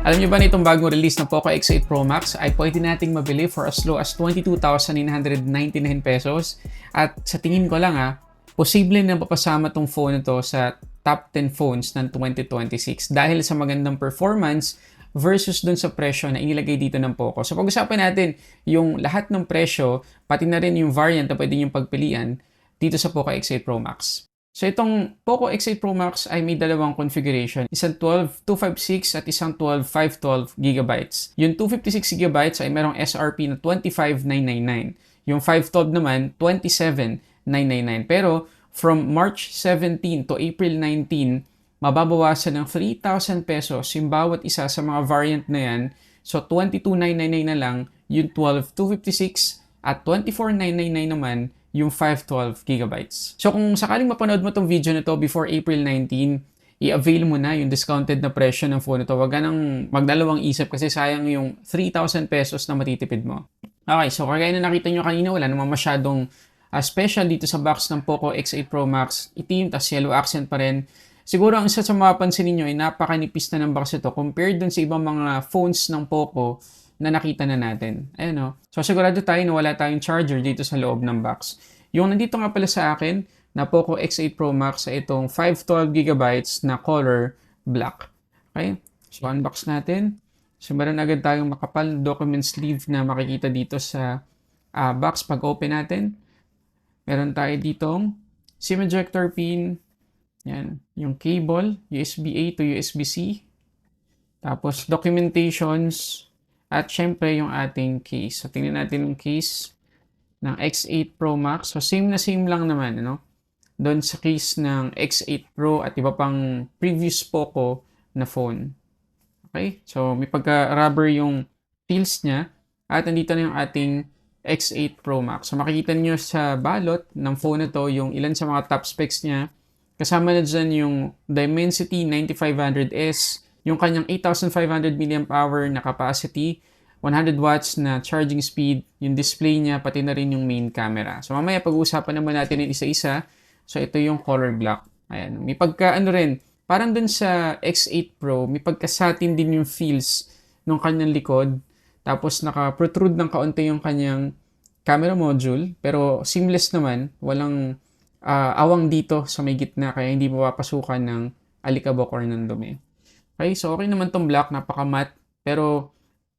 Alam niyo ba na itong bagong release ng Poco X8 Pro Max ay pwede nating mabili for as low as 22,999 pesos. At sa tingin ko lang posible na papasama tong phone na to sa top 10 phones ng 2026 dahil sa magandang performance versus dun sa presyo na inilagay dito ng Poco. So pag-usapan natin yung lahat ng presyo, pati na rin yung variant na pwede yung pagpilian dito sa Poco X8 Pro Max. So itong Poco X8 Pro Max ay may dalawang configuration. Isang 12,256 at isang 12,512 GB. Yung 256 GB ay merong SRP na 25,999. Yung 512 naman, 27,999. Pero from March 17 to April 19, mababawasan ng 3,000 pesos yung bawat isa sa mga variant na yan. So 22,999 na lang yung 12,256 at 24,999 naman yung 512 GB. So kung sakaling mapanood mo tong video na to before April 19, i-avail mo na yung discounted na presyo ng phone na to. Wag ka nang magdalawang isip kasi sayang yung 3,000 pesos na matitipid mo. Okay, so kagaya na nakita nyo kanina, wala namang masyadong special dito sa box ng Poco X8 Pro Max. Itim, tas yellow accent pa rin. Siguro ang isa sa mapapansin ninyo ay napakanipis na ng box ito compared dun sa ibang mga phones ng Poco na nakita na natin. Ayan o. So, sigurado tayo na wala tayong charger dito sa loob ng box. Yung nandito nga pala sa akin na Poco X8 Pro Max ay itong 512GB na color black. Okay? So, unbox natin. So, meron agad tayong makapal na document sleeve na makikita dito sa box pag open natin. Meron tayo ditong SIM ejector pin. Yan. Yung cable, USB-A to USB-C. Tapos, documentations. At syempre, yung ating case. So, tingnan natin yung case ng X8 Pro Max. So, same na same lang naman, ano? Doon sa case ng X8 Pro at iba pang previous Poco na phone. Okay? So, may pagka-rubber yung feels niya. At nandito na yung ating X8 Pro Max. So, makikita niyo sa balot ng phone na to yung ilan sa mga top specs niya. Kasama na dyan yung Dimensity 9500S, yung kanyang 8,500 mAh na capacity, 100 watts na charging speed, yung display niya, pati na rin yung main camera. So mamaya pag-uusapan naman natin yung isa-isa. So ito yung color black. Ayan. May pagka rin, parang dun sa X8 Pro, may pagka-satin din yung feels ng kanyang likod. Tapos naka-protrude ng kaunti yung kanyang camera module. Pero seamless naman, walang awang dito sa may gitna kaya hindi mapapasukan ng alikabok or ng dumi. Okay, so okay naman tong black, napaka-matte. Pero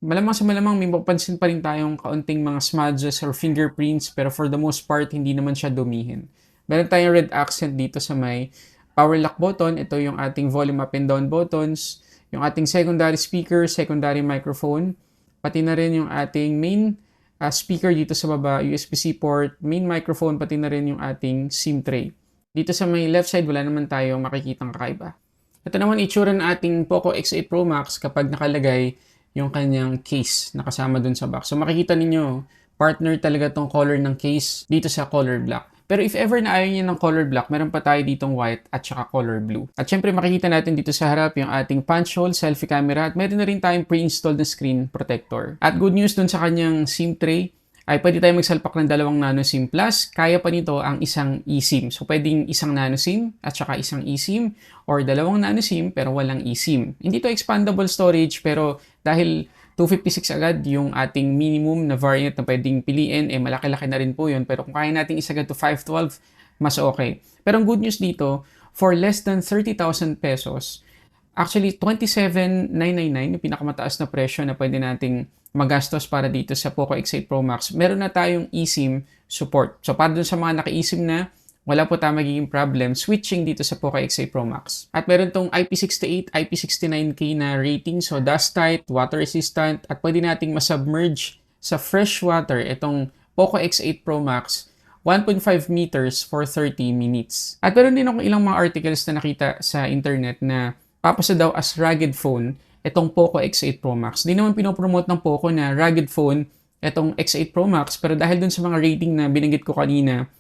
malamang sa malamang may mapapansin pa rin tayong kaunting mga smudges or fingerprints. Pero for the most part, hindi naman siya dumihin. Meron tayong red accent dito sa may power lock button. Ito yung ating volume up and down buttons. Yung ating secondary speaker, secondary microphone. Pati na rin yung ating main speaker dito sa baba, USB-C port, main microphone, pati na rin yung ating SIM tray. Dito sa may left side, wala naman tayong makikitang kakaiba. Ito naman itsura ng ating Poco X8 Pro Max kapag nakalagay yung kanyang case na kasama dun sa box. So makikita ninyo, partner talaga tong color ng case dito sa color black. Pero if ever na ayaw niya ng color black, meron pa tayo ditong white at saka color blue. At syempre makikita natin dito sa harap yung ating punch hole, selfie camera, at meron na rin tayong pre-installed na screen protector. At good news dun sa kanyang SIM tray, ay pwede tayong magsalpak ng dalawang nano SIM plus, kaya pa nito ang isang eSIM. So pwedeng isang nano SIM at saka isang eSIM or dalawang nano SIM pero walang eSIM. Hindi to expandable storage pero dahil 256 agad yung ating minimum na variant na pwedeng piliin, malaki-laki na rin po yun. Pero kung kaya natin isagad to 512, mas okay. Pero ang good news dito, for less than 30,000 pesos, actually 27,999 yung pinakamataas na presyo na pwede nating magastos para dito sa Poco X8 Pro Max. Meron na tayong eSIM support. So para dun sa mga naka-eSIM na, wala po tayong magiging problem switching dito sa Poco X8 Pro Max. At meron tong IP68, IP69K na rating. So dust tight, water resistant, at pwede nating masubmerge sa fresh water itong Poco X8 Pro Max 1.5 meters for 30 minutes. At meron din akong ilang mga articles na nakita sa internet na papasa daw as rugged phone itong Poco X8 Pro Max. Di naman pinopromote ng Poco na rugged phone itong X8 Pro Max, pero dahil dun sa mga rating na binanggit ko kanina,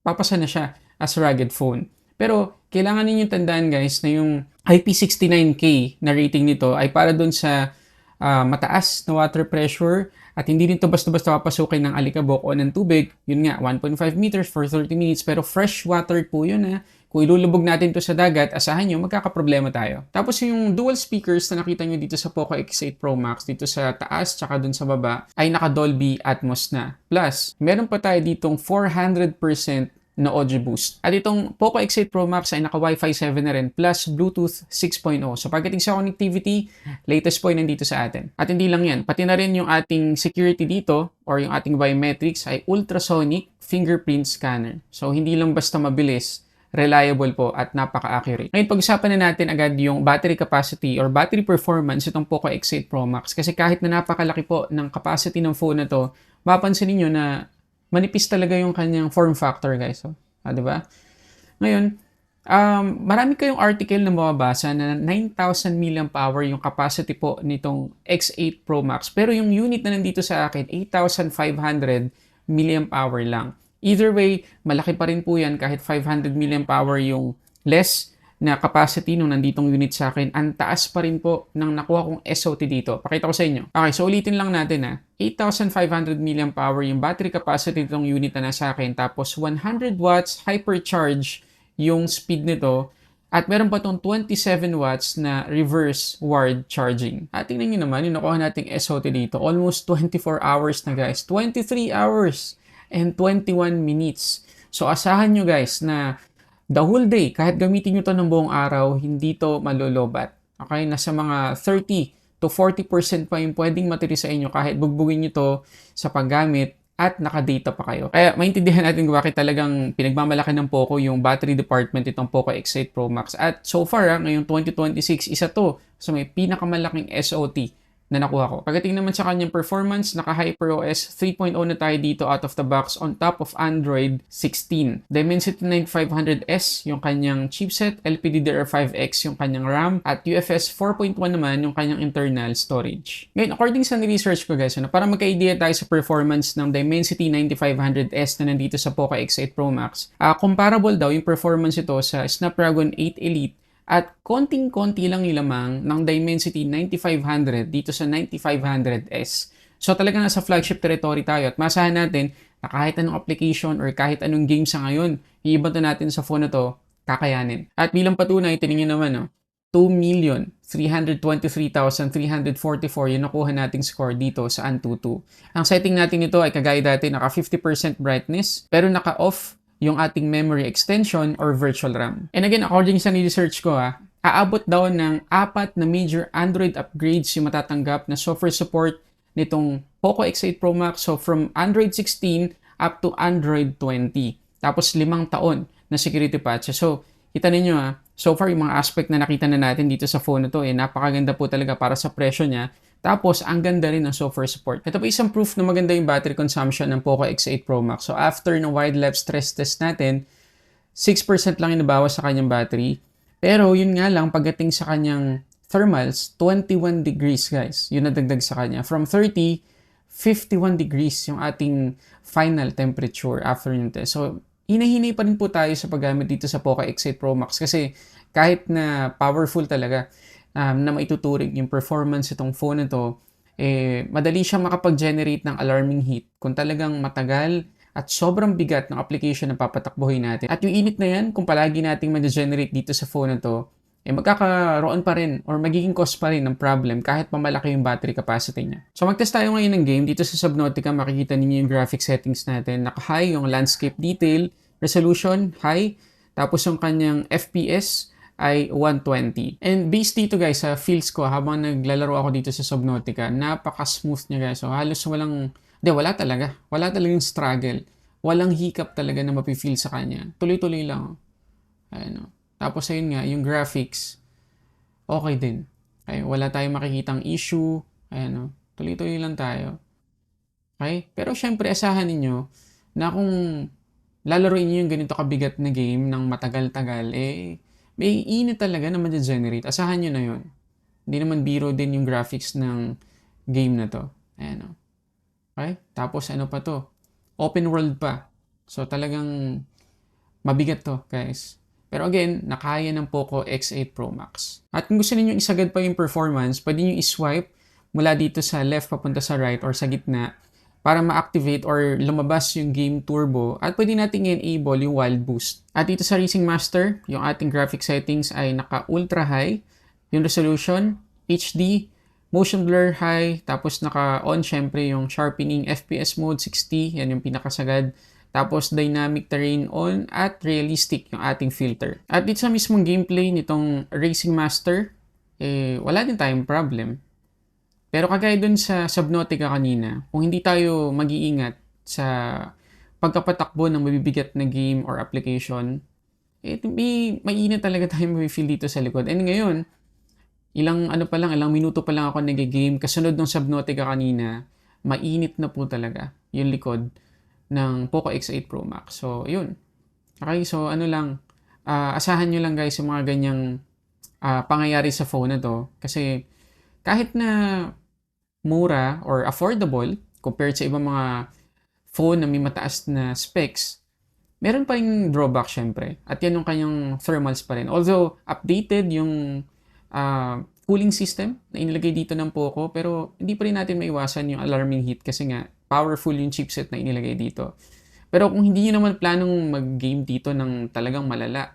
papasa na siya as rugged phone. Pero kailangan ninyong tandaan guys na yung IP69K na rating nito ay para dun sa mataas na water pressure at hindi rin to basta-basta papasukin ng alikabok o ng tubig. Yun nga, 1.5 meters for 30 minutes pero fresh water po yun ha. Kung ilulubog natin to sa dagat, asahan nyo, magkakaproblema tayo. Tapos yung dual speakers na nakita nyo dito sa Poco X8 Pro Max, dito sa taas tsaka dun sa baba, ay naka Dolby Atmos na. Plus, meron pa tayo ditong 400% na audio boost. At itong Poco X8 Pro Max ay naka Wi-Fi 7 na rin plus Bluetooth 6.0. So pagdating sa connectivity, latest po nandito sa atin. At hindi lang yan, pati na rin yung ating security dito or yung ating biometrics ay ultrasonic fingerprint scanner. So hindi lang basta mabilis, reliable po at napaka-accurate. Ngayon, pag-usapan na natin agad yung battery capacity or battery performance itong Poco X8 Pro Max. Kasi kahit na napakalaki po ng capacity ng phone na to, mapansin niyo na manipis talaga yung kanyang form factor, guys. So, diba? Ngayon, marami kayong article na mababasa na 9,000 mAh yung capacity po nitong X8 Pro Max. Pero yung unit na nandito sa akin, 8,500 mAh lang. Either way, malaki pa rin po yan kahit 500 mAh yung less na capacity nung nanditong unit sa akin. Ang taas pa rin po ng nakuha kong SOT dito. Pakita ko sa inyo. Okay, so ulitin lang natin ha. 8,500 mAh yung battery capacity nitong unit na nasa akin. Tapos 100 watts hypercharge yung speed nito. At meron pa itong 27 watts na reverse wired charging. At tingnan nyo naman, yung nakuha nating SOT dito. Almost 24 hours na guys. 23 hours and 21 minutes. So asahan nyo guys na the whole day, kahit gamitin nyo to ng buong araw, hindi to malolobat. Okay? Nasa mga 30 to 40% pa yung pwedeng matiri sa inyo kahit bugbugin nyo to sa paggamit at nakadata pa kayo. Kaya maintindihan natin kung bakit talagang pinagmamalaki ng Poco yung battery department itong Poco X8 Pro Max. At so far, ngayong 2026, isa to sa may pinakamalaking SOT na nakuha ko. Pagdating naman sa kanyang performance, naka HyperOS 3.0 na tayo dito out of the box on top of Android 16. Dimensity 9500S yung kanyang chipset, LPDDR5X yung kanyang RAM, at UFS 4.1 naman yung kanyang internal storage. Ngayon, according sa research ko guys, para magka-idea tayo sa performance ng Dimensity 9500S na nandito sa Poco X8 Pro Max, comparable daw yung performance ito sa Snapdragon 8 Elite at konting-konti lang yung lamang ng Dimensity 9500 dito sa 9500S. So talaga nasa flagship territory tayo at masahan natin na kahit anong application or kahit anong game sa ngayon, iibanta natin sa phone na to, kakayanin. At bilang patunay, tingnan nyo naman, 2,323,344 yung nakuha nating score dito sa Antutu. Ang setting natin nito ay kagaya dati, naka 50% brightness, pero naka-off yung ating memory extension or virtual RAM. And again, according sa research ko aabot daw ng 4 na major Android upgrades yung matatanggap na software support nitong Poco X8 Pro Max. So from Android 16 up to Android 20. Tapos 5 taon na security patch. So kita ninyo so far yung mga aspect na nakita na natin dito sa phone na to napakaganda po talaga para sa presyo niya. Tapos, ang ganda rin ng software support. Ito po isang proof na maganda yung battery consumption ng Poco X8 Pro Max. So, after ng wide lap stress test natin, 6% lang yung nabawas sa kanyang battery. Pero, yun nga lang, pagdating sa kanyang thermals, 21 degrees, guys. Yun nadagdag sa kanya. From 30, 51 degrees yung ating final temperature after yung test. So, hinahinay pa rin po tayo sa paggamit dito sa Poco X8 Pro Max kasi kahit na powerful talaga, na maituturing yung performance itong phone na to, madali siyang makapag-generate ng alarming heat kung talagang matagal at sobrang bigat ng application na papatakbuhin natin. At yung init na yan, kung palagi nating ma-generate dito sa phone na to, magkakaroon pa rin or magiging cause pa rin ng problem kahit mamalaki yung battery capacity niya. So mag-test tayo ngayon ng game. Dito sa Subnautica, makikita ninyo yung graphic settings natin. Naka-high yung landscape detail, resolution, high. Tapos yung kanyang FPS ay 120. And based dito guys, sa feels ko habang naglalaro ako dito sa Subnautica, napaka-smooth niya guys. So halos wala talaga. Wala talagang struggle. Walang hiccup talaga na mapifeel sa kanya. Tuloy-tuloy lang. Ayan. Tapos ayun nga, yung graphics, okay din. Okay, wala tayong makikitang issue. Ayan. Tuloy-tuloy lang tayo. Okay? Pero syempre, asahan ninyo na kung lalaroin niyo yung ganito kabigat na game ng matagal-tagal, may init talaga na ma-generate. Asahan nyo na yun. Hindi naman biro din yung graphics ng game na to. Ayan o. Okay? Tapos ano pa to? Open world pa. So talagang mabigat to, guys. Pero again, nakaya ng Poco X8 Pro Max. At kung gusto niyo isagad pa yung performance, pwede niyo i-swipe mula dito sa left papunta sa right or sa gitna para ma-activate or lumabas yung game turbo at pwede nating i-enable yung wild boost. At dito sa Racing Master, yung ating graphic settings ay naka-ultra high, yung resolution, HD, motion blur high, tapos naka-on syempre yung sharpening FPS mode 60, yan yung pinakasagad. Tapos dynamic terrain on at realistic yung ating filter. At dito sa mismong gameplay nitong Racing Master, wala din tayong problem. Pero kagaya dun sa Subnautica kanina, kung hindi tayo mag-iingat sa pagkapatakbo ng mabibigat na game or application, may init talaga tayo may-feel dito sa likod. And ngayon, ilang minuto pa lang ako nag-game, kasunod ng Subnautica kanina, mainit na po talaga yung likod ng Poco X8 Pro Max. So, yun. Okay, so asahan nyo lang guys yung mga ganyang pangyayari sa phone na to. Kasi kahit na mura or affordable compared sa ibang mga phone na may mataas na specs, meron pa rin drawback syempre. At yan yung kanyang thermals pa rin. Although, updated yung cooling system na inilagay dito ng Poco, pero hindi pa rin natin maiwasan yung alarming heat kasi nga powerful yung chipset na inilagay dito. Pero kung hindi nyo naman planong mag-game dito ng talagang malala,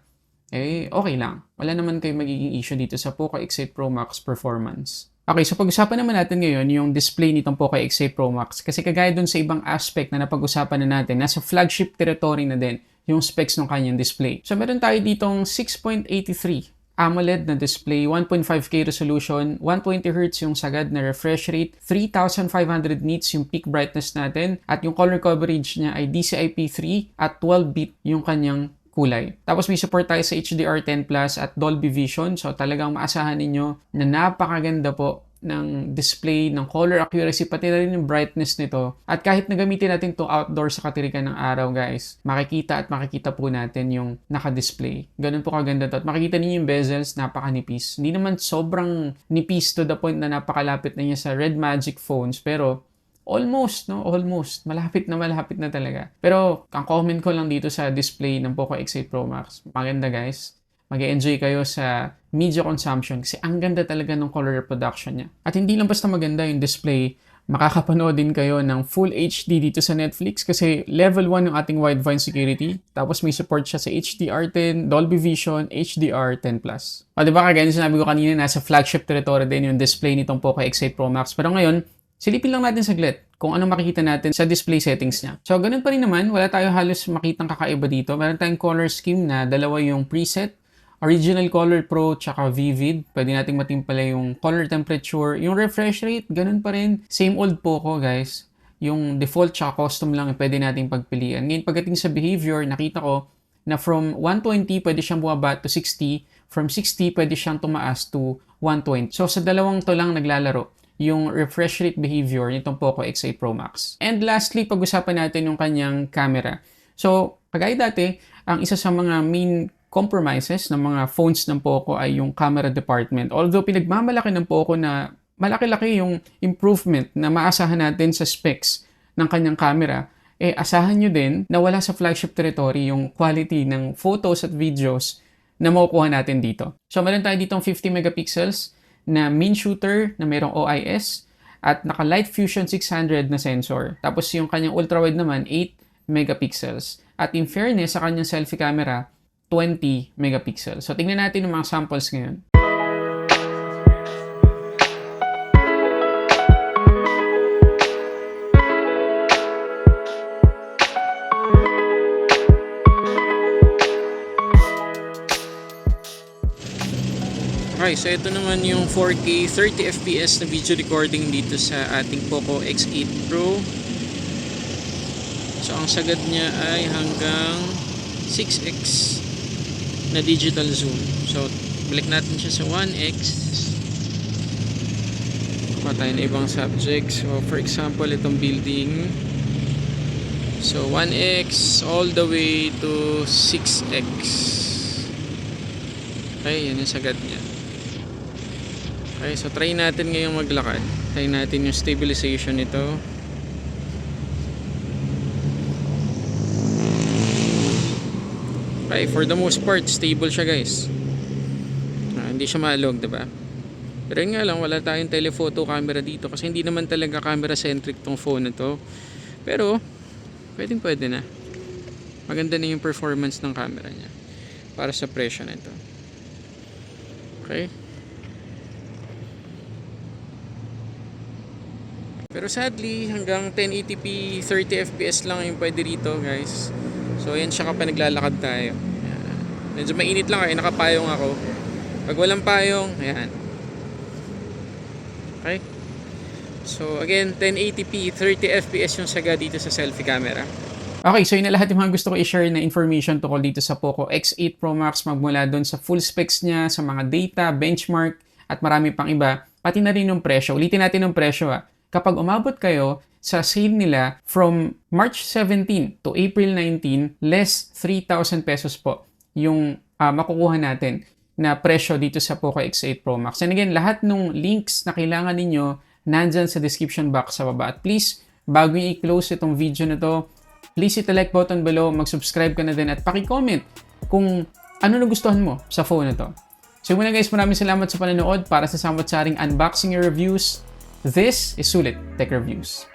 okay lang. Wala naman kayo magiging issue dito sa Poco X8 Pro Max performance. Okay, so pag-usapan naman natin ngayon yung display nitong Poco X8 Pro Max kasi kagaya dun sa ibang aspect na napag-usapan na natin, nasa flagship territory na din yung specs ng kanyang display. So meron tayo ditong 6.83 AMOLED na display, 1.5K resolution, 120Hz yung sagad na refresh rate, 3,500 nits yung peak brightness natin, at yung color coverage niya ay DCI-P3 at 12-bit yung kanyang kulay. Tapos may support tayo sa HDR10 Plus at Dolby Vision, so talagang maasahan ninyo na napakaganda po ng display, ng color accuracy, pati na rin yung brightness nito. At kahit na gamitin natin to outdoor sa katirikan ng araw, guys, makikita po natin yung naka-display. Ganun po kaganda to. At makikita niyo yung bezels, napakanipis. Hindi naman sobrang nipis to the point na napakalapit na niya sa Red Magic phones, pero almost, no? Almost. Malapit na talaga. Pero, ang comment ko lang dito sa display ng Poco X8 Pro Max, maganda guys. Mag-enjoy kayo sa media consumption kasi ang ganda talaga ng color reproduction niya. At hindi lang basta maganda yung display, makakapanood din kayo ng Full HD dito sa Netflix kasi level 1 yung ating wideband security. Tapos may support siya sa HDR10, Dolby Vision, HDR10+. O diba kagaya sinabi ko kanina, nasa flagship territory din yung display nitong Poco X8 Pro Max. Pero ngayon, silipin lang natin saglit kung anong makikita natin sa display settings niya. So, ganun pa rin naman. Wala tayo halos makitang kakaiba dito. Meron tayong color scheme na dalawa yung preset. Original Color Pro tsaka Vivid. Pwede nating matimpala yung color temperature. Yung refresh rate, ganun pa rin. Same old Poco, guys. Yung default tsaka custom lang pwede nating pagpilian. Ngayon, pagdating sa behavior, nakita ko na from 120 pwede siyang bumaba to 60. From 60 pwede siyang tumaas to 120. So, sa dalawang to lang naglalaro yung refresh rate behavior nitong Poco X8 Pro Max. And lastly, pag-usapan natin yung kanyang camera. So, kagaya dati, ang isa sa mga main compromises ng mga phones ng Poco ay yung camera department. Although pinagmamalaki ng Poco na malaki-laki yung improvement na maasahan natin sa specs ng kanyang camera, asahan nyo din na wala sa flagship territory yung quality ng photos at videos na makukuha natin dito. So meron tayo ditong 50 megapixels na main shooter na mayroong OIS at naka Light Fusion 600 na sensor. Tapos yung kanyang ultrawide naman 8 megapixels. At in fairness sa kanyang selfie camera, 20 megapixels. So, tingnan natin yung mga samples ngayon. Okay, so ito naman yung 4K 30 FPS na video recording dito sa ating Poco X8 Pro. So, ang sagad niya ay hanggang 6x na digital zoom. So, balik natin siya sa 1x. Kuha tayo na ibang subject. So, for example, itong building. So, 1x all the way to 6x. Okay, yan yung sagad niya. Okay, so try natin ngayong maglakad. Try natin yung stabilization nito. Okay, for the most part, stable siya guys. Hindi siya maalog, diba? Pero yun nga lang, wala tayong telephoto camera dito kasi hindi naman talaga camera centric tong phone na to. Pero pwede na. Maganda na yung performance ng camera niya para sa presyo na ito. Okay? Pero sadly, hanggang 1080p 30 fps lang yung pwede rito, guys. So yan siya kapag naglalakad tayo. Ayan. Medyo mainit lang kaya nakapayong ako. Pag walang payong, ayan. Okay? So again, 1080p 30 fps yung saga dito sa selfie camera. Okay, so yun na lahat yung mga gusto ko i-share na information tungkol dito sa Poco X8 Pro Max, magmula doon sa full specs niya, sa mga data, benchmark, at marami pang iba, pati na rin yung presyo. Ulitin natin yung presyo Kapag umabot kayo sa sale nila from March 17 to April 19, less 3,000 pesos po yung makukuha natin na presyo dito sa Poco X8 Pro Max. And again, lahat ng links na kailangan ninyo nandyan sa description box sa baba. At please, bago nyo i-close itong video na to, please hit the like button below, mag-subscribe ka na din at paki-comment kung ano nagustuhan mo sa phone na to. So muna guys, maraming salamat sa panonood para sa samot-saring unboxing reviews. This is Sulit Tech Reviews.